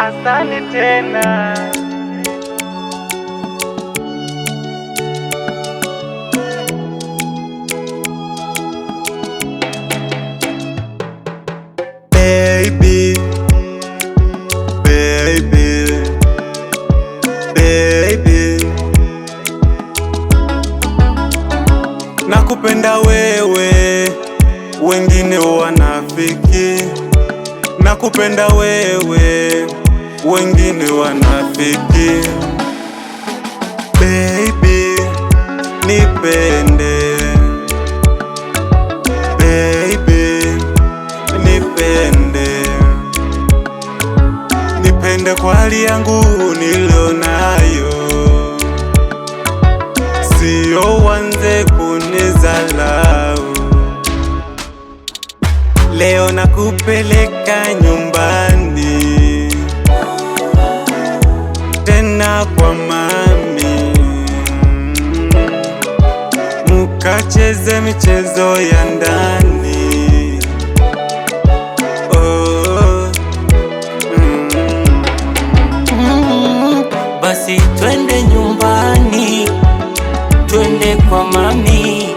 Asante tena. Baby, baby, baby, nakupenda wewe, wengine wanafiki. Nakupenda wewe, wengine wanafiki. Baby, nipende. Baby, nipende. Nipende kwa hali yangu nilionayo, sio wanze kunizalau. Leo nakupeleka nyumbani, tena kwa mami, mukacheze michezo ya ndani. Basi twende nyumbani, twende kwa mami,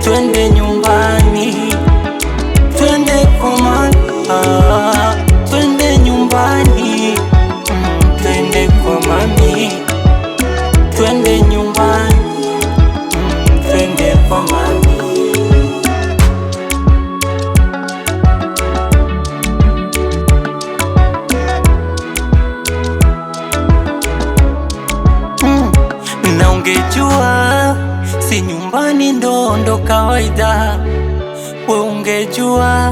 twende nyumbani, twende kwa mami, twende nyumbani, twende kwa mami, twende nyumbani, twende kwa mami. Na ungejua si nyumbani ndo kawaida, we ungejua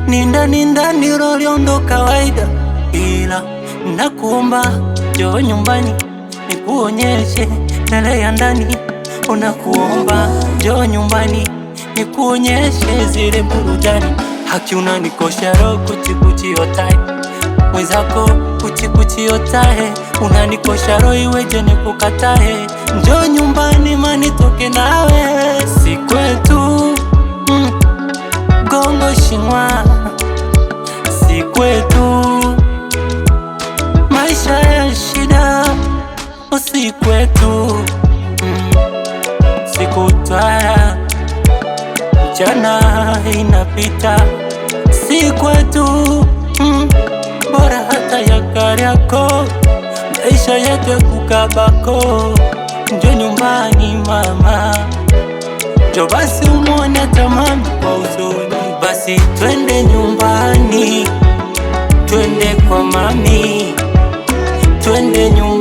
ni ndani rolio ndo kawaida, ila nakuomba njoo nyumbani nikuonyeshe yale ya ndani. Unakuomba njoo nyumbani nikuonyeshe zile burudani. Haki unanikosha roho kuchikuchi otae, mwenzako kuchikuchi otae, unanikosha roho iweje nikukatae. Njoo nyumbani manitoke nawe, si kwetu Gongo Shinwa, si kwetu maisha ya shida, si kwetu sikutwara mchana inapita, si kwetu bora hata ya Kariakoo, maisha yetu ya kukabako. Njoo nyumbani mama, njoo basi umwone hata mami kwa uzuni. Basi twende nyumbani, twende kwa mami, twende nyumbani.